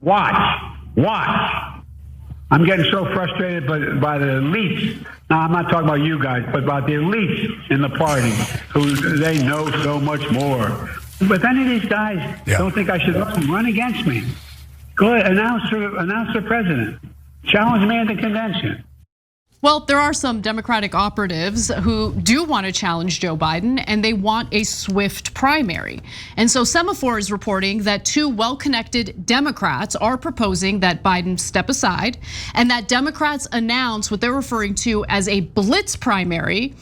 Watch. I'm getting so frustrated by the elites. Now, I'm not talking about you guys, but about the elites in the party who they know so much more. But if any of these guys don't think I should run against me, go ahead, announce for president. Challenge me at the convention. Well, there are some Democratic operatives who do want to challenge Joe Biden, and they want a swift primary. And so Semafor is reporting that two well-connected Democrats are proposing that Biden step aside, and that Democrats announce what they're referring to as a blitz primary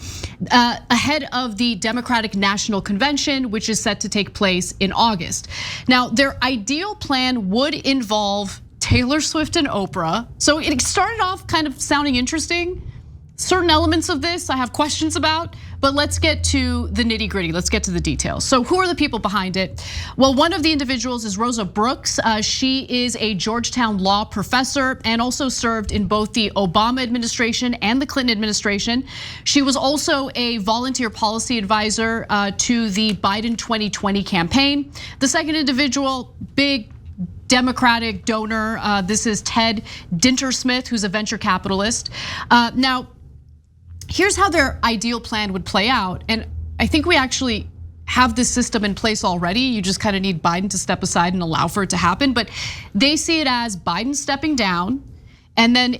ahead of the Democratic National Convention, which is set to take place in August. Now, their ideal plan would involve Taylor Swift and Oprah. So it started off kind of sounding interesting. Certain elements of this I have questions about, but let's get to the nitty gritty. Let's get to the details. So who are the people behind it? Well, one of the individuals is Rosa Brooks. She is a Georgetown law professor and also served in both the Obama administration and the Clinton administration. She was also a volunteer policy advisor to the Biden 2020 campaign. The second individual, big Democratic donor. This is Ted Dintersmith, who's a venture capitalist. Now, here's how their ideal plan would play out. And I think we actually have this system in place already. You just kind of need Biden to step aside and allow for it to happen. But they see it as Biden stepping down, and then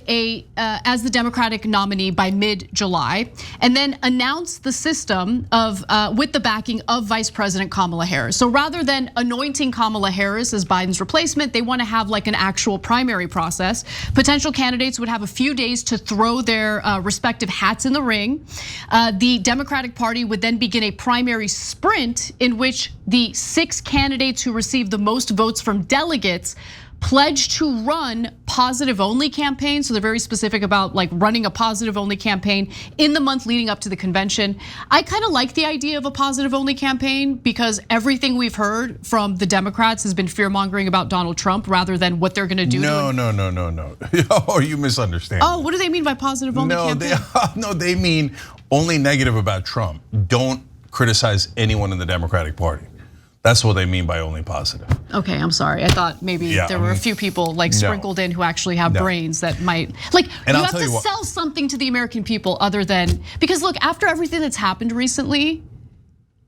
as the Democratic nominee by mid-July, and then announce the system of with the backing of Vice President Kamala Harris. So rather than anointing Kamala Harris as Biden's replacement, they want to have like an actual primary process. Potential candidates would have a few days to throw their respective hats in the ring. The Democratic Party would then begin a primary sprint in which the 6 candidates who receive the most votes from delegates pledged to run positive only campaigns. So they're very specific about like running a positive only campaign in the month leading up to the convention. I kind of like the idea of a positive only campaign because everything we've heard from the Democrats has been fear mongering about Donald Trump rather than what they're going to do. No. Oh, you misunderstand. Oh, what do they mean by positive only campaign? No, they mean only negative about Trump. Don't criticize anyone in the Democratic Party. That's what they mean by only positive. Okay, I'm sorry. I thought maybe there were a few people like sprinkled in who actually have brains that might like. And you have to sell something to the American people other than because look, after everything that's happened recently,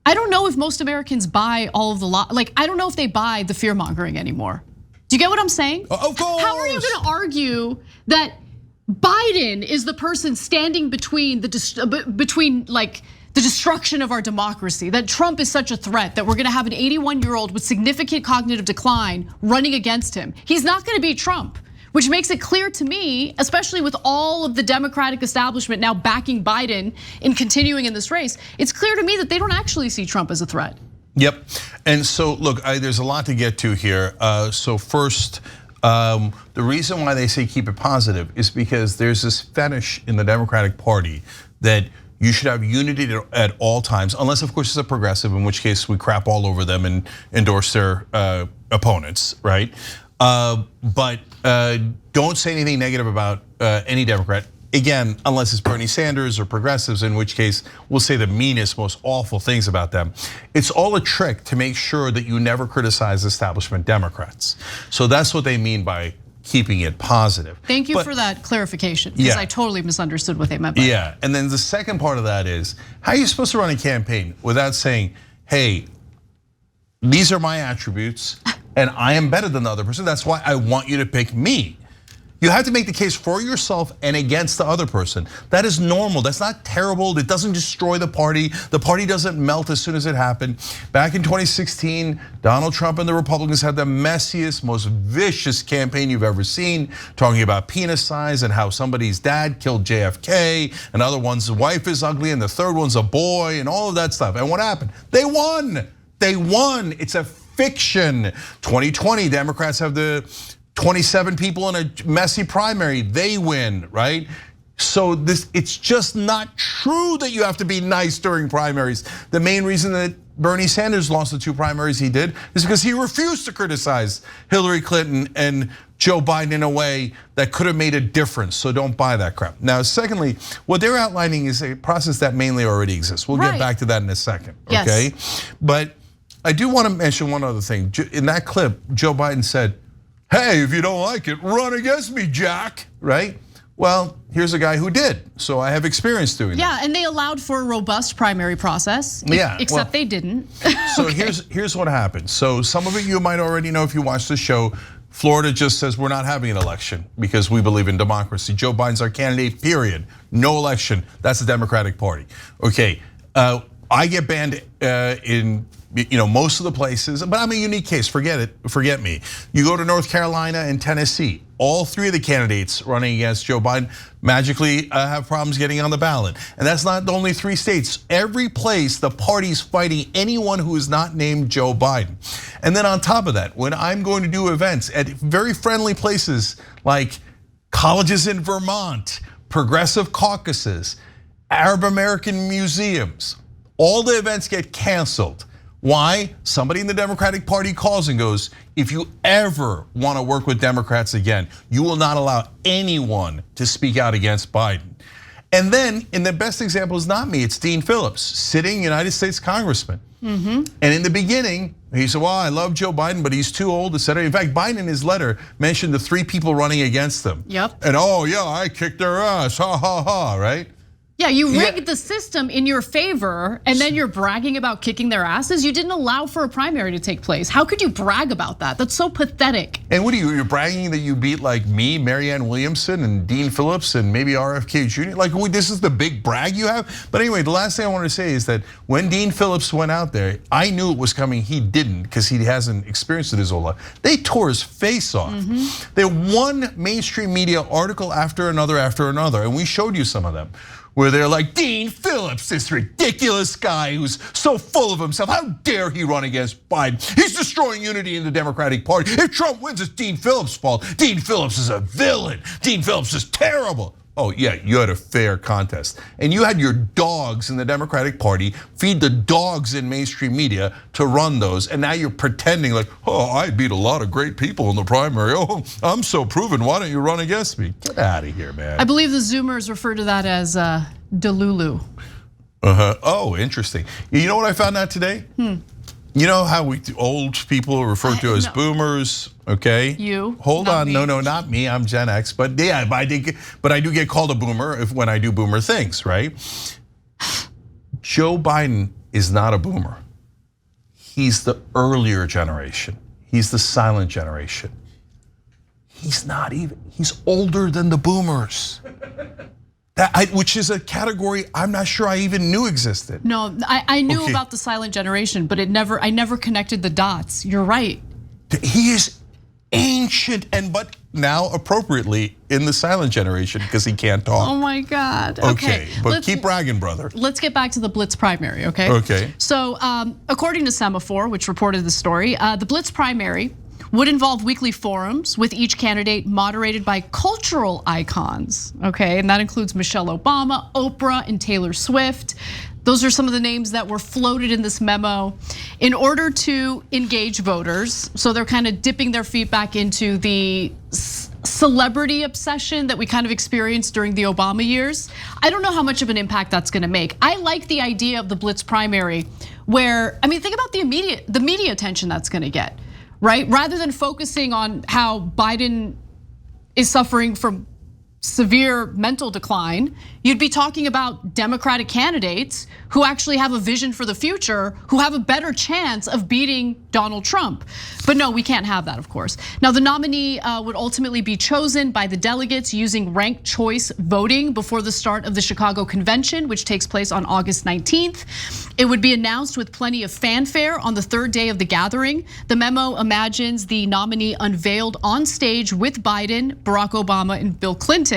I don't know if most Americans buy all of the like. I don't know if they buy the fear mongering anymore. Do you get what I'm saying? Of course. How are you going to argue that Biden is the person standing between the destruction of our democracy, that Trump is such a threat that we're gonna have an 81-year-old with significant cognitive decline running against him? He's not gonna beat Trump, which makes it clear to me, especially with all of the Democratic establishment now backing Biden in continuing in this race, it's clear to me that they don't actually see Trump as a threat. Yep, and so look, there's a lot to get to here. So first, the reason why they say keep it positive is because there's this fetish in the Democratic Party that you should have unity at all times, unless of course it's a progressive, in which case we crap all over them and endorse their opponents, right? But don't say anything negative about any Democrat. Again, unless it's Bernie Sanders or progressives, in which case we'll say the meanest, most awful things about them. It's all a trick to make sure that you never criticize establishment Democrats. So that's what they mean by keeping it positive. Thank you for that clarification, because I totally misunderstood what they meant by that. And then the second part of that is, how are you supposed to run a campaign without saying, hey, these are my attributes and I am better than the other person, that's why I want you to pick me. You have to make the case for yourself and against the other person. That is normal, that's not terrible, it doesn't destroy the party. The party doesn't melt as soon as it happened. Back in 2016, Donald Trump and the Republicans had the messiest, most vicious campaign you've ever seen, talking about penis size and how somebody's dad killed JFK, and other one's wife is ugly, and the third one's a boy, and all of that stuff. And what happened? They won, it's a fiction. 2020, Democrats have the 27 people in a messy primary, they win, right? So it's just not true that you have to be nice during primaries. The main reason that Bernie Sanders lost the 2 primaries he did is because he refused to criticize Hillary Clinton and Joe Biden in a way that could have made a difference. So don't buy that crap. Now, secondly, what they're outlining is a process that mainly already exists. We'll get back to that in a second, okay? Yes. But I do want to mention one other thing. In that clip, Joe Biden said, hey, if you don't like it, run against me, Jack, right? Well, here's a guy who did, so I have experience doing that. Yeah, and they allowed for a robust primary process, except they didn't. So here's what happened. So some of it you might already know if you watch the show. Florida just says we're not having an election because we believe in democracy. Joe Biden's our candidate, period. No election, that's the Democratic Party. Okay, I get banned in most of the places, but I'm a unique case, forget me. You go to North Carolina and Tennessee, all three of the candidates running against Joe Biden magically have problems getting on the ballot. And that's not the only three states. Every place the party's fighting anyone who is not named Joe Biden. And then on top of that, when I'm going to do events at very friendly places like colleges in Vermont, progressive caucuses, Arab American museums, all the events get canceled. Why? Somebody in the Democratic Party calls and goes, if you ever want to work with Democrats again, you will not allow anyone to speak out against Biden. And then, and the best example is not me, it's Dean Phillips, sitting United States congressman. And in the beginning, he said, well, I love Joe Biden, but he's too old, etc. In fact, Biden in his letter mentioned the 3 people running against them. Yep. And oh yeah, I kicked their ass, ha ha ha, right? Yeah, you rigged the system in your favor, and then you're bragging about kicking their asses. You didn't allow for a primary to take place. How could you brag about that? That's so pathetic. And what are you're bragging that you beat like me, Marianne Williamson, and Dean Phillips, and maybe RFK Jr.? Like, this is the big brag you have? But anyway, the last thing I want to say is that when Dean Phillips went out there, I knew it was coming. He didn't, because he hasn't experienced it his whole life. They tore his face off. They one mainstream media article after another, and we showed you some of them, where they're like, Dean Phillips, this ridiculous guy who's so full of himself. How dare he run against Biden? He's destroying unity in the Democratic Party. If Trump wins, it's Dean Phillips' fault. Dean Phillips is a villain. Dean Phillips is terrible. Oh yeah, you had a fair contest. And you had your dogs in the Democratic Party feed the dogs in mainstream media to run those. And now you're pretending like, oh, I beat a lot of great people in the primary. Oh, I'm so proven, why don't you run against me? Get out of here, man. I believe the Zoomers refer to that as Delulu. Oh, interesting. You know what I found out today? You know how old people are referred to as boomers, okay? You. Hold on, no, not me, I'm Gen X, but yeah, but I do get called a boomer when I do boomer things, right? Joe Biden is not a boomer. He's the earlier generation. He's the silent generation. He's not even, he's older than the boomers. Which is a category I'm not sure I even knew existed. No, I knew about the silent generation, but I never connected the dots. You're right. He is ancient, but now appropriately in the silent generation because he can't talk. Oh my God. Okay, but keep bragging, brother. Let's get back to the blitz primary, okay? Okay. So according to Semafor, which reported the story, the blitz primary would involve weekly forums with each candidate moderated by cultural icons, okay? And that includes Michelle Obama, Oprah, and Taylor Swift. Those are some of the names that were floated in this memo in order to engage voters. So they're kind of dipping their feet back into the celebrity obsession that we kind of experienced during the Obama years. I don't know how much of an impact that's gonna make. I like the idea of the blitz primary where, I mean, think about the media attention that's gonna get. Right? Rather than focusing on how Biden is suffering from severe mental decline, you'd be talking about Democratic candidates who actually have a vision for the future, who have a better chance of beating Donald Trump. But no, we can't have that, of course. Now, the nominee would ultimately be chosen by the delegates using ranked choice voting before the start of the Chicago convention, which takes place on August 19th. It would be announced with plenty of fanfare on the 3rd day of the gathering. The memo imagines the nominee unveiled on stage with Biden, Barack Obama, and Bill Clinton.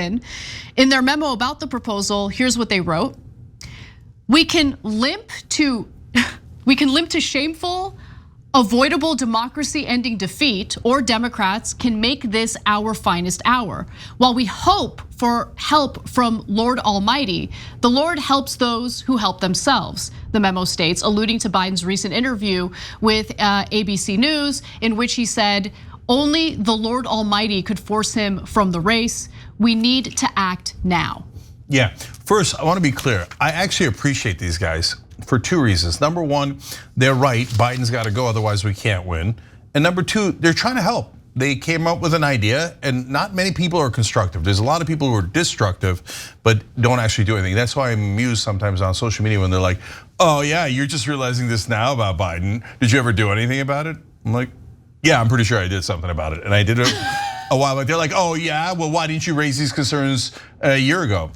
In their memo about the proposal, here's what they wrote. We can limp to shameful, avoidable democracy-ending defeat, or Democrats can make this our finest hour. While we hope for help from Lord Almighty, the Lord helps those who help themselves, the memo states, alluding to Biden's recent interview with ABC News, in which he said, only the Lord Almighty could force him from the race. We need to act now. Yeah, first, I want to be clear. I actually appreciate these guys for 2 reasons. Number one, they're right, Biden's got to go, otherwise we can't win. And number two, they're trying to help. they came up with an idea, and not many people are constructive. There's a lot of people who are destructive, but don't actually do anything. That's why I'm amused sometimes on social media when they're like, oh yeah, you're just realizing this now about Biden. Did you ever do anything about it? I'm like, yeah, I'm pretty sure I did something about it. And I did it a while back. They're like, oh yeah, well why didn't you raise these concerns a year ago?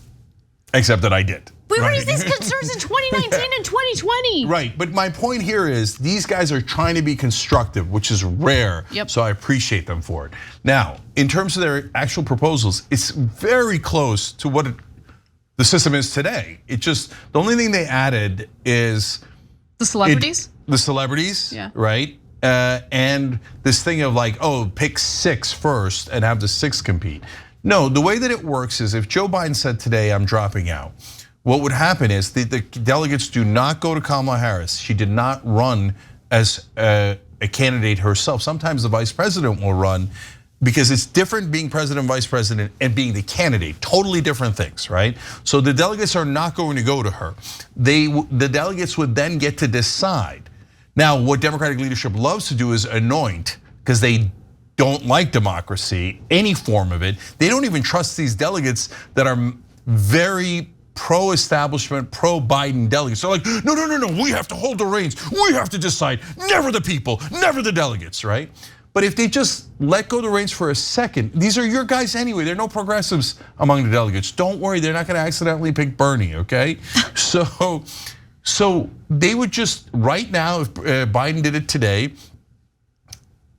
Except that I did. We raised these concerns in 2019 and 2020. Right, but my point here is these guys are trying to be constructive, which is rare. Yep. So I appreciate them for it. Now, in terms of their actual proposals, it's very close to what the system is today. It just, the only thing they added is the celebrities. The celebrities, yeah. Right? And this thing of like, oh, pick 6 first and have the 6 compete. No, the way that it works is if Joe Biden said today, I'm dropping out, what would happen is the delegates do not go to Kamala Harris. She did not run as a candidate herself. Sometimes the vice president will run because it's different being president, vice president, and being the candidate. Totally different things, right? So the delegates are not going to go to her. The delegates would then get to decide. Now, what Democratic leadership loves to do is anoint, because they don't like democracy, any form of it. They don't even trust these delegates that are very pro-establishment, pro-Biden delegates. They're like, no, we have to hold the reins. We have to decide, never the people, never the delegates, right? But if they just let go of the reins for a second, these are your guys anyway. There are no progressives among the delegates. Don't worry, they're not gonna accidentally pick Bernie, okay? So they would just, right now, if Biden did it today,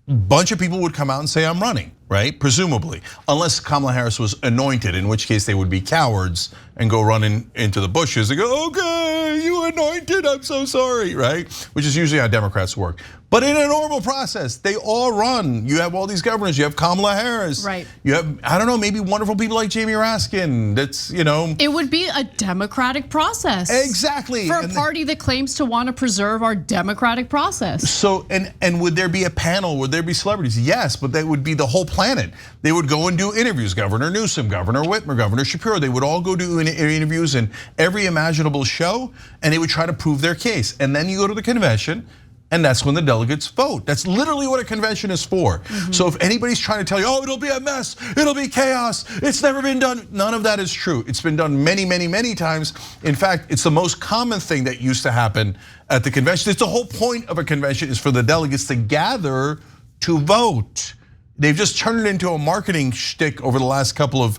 a bunch of people would come out and say, I'm running, right? Presumably, unless Kamala Harris was anointed, in which case they would be cowards and go running into the bushes and go, okay, you anointed, I'm so sorry, right? Which is usually how Democrats work. But in a normal process, they all run. You have all these governors, you have Kamala Harris. Right. You have, I don't know, maybe wonderful people like Jamie Raskin, that's, It would be a democratic process. Exactly. For a party that claims to want to preserve our democratic process. So, and would there be a panel, would there be celebrities? Yes, but that would be the whole planet. They would go and do interviews, Governor Newsom, Governor Whitmer, Governor Shapiro. They would all go do interviews in every imaginable show, and they would try to prove their case. And then you go to the convention, and that's when the delegates vote. That's literally what a convention is for. So if anybody's trying to tell you, oh, it'll be a mess, it'll be chaos, it's never been done, none of that is true. It's been done many, many, many times. In fact, it's the most common thing that used to happen at the convention. It's the whole point of a convention is for the delegates to gather to vote. They've just turned it into a marketing shtick over the last couple of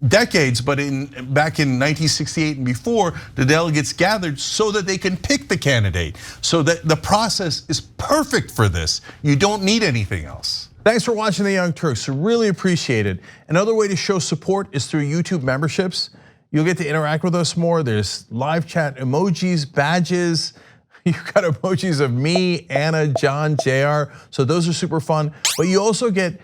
decades, but back in 1968 and before, the delegates gathered so that they can pick the candidate. So that the process is perfect for this. You don't need anything else. Thanks for watching The Young Turks, really appreciate it. Another way to show support is through YouTube memberships. You'll get to interact with us more. There's live chat emojis, badges. You've got emojis of me, Anna, John, JR. So those are super fun. But you also get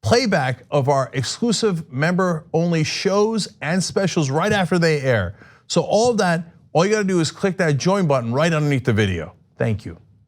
playback of our exclusive member-only shows and specials right after they air. So all of that, all you gotta do is click that join button right underneath the video. Thank you.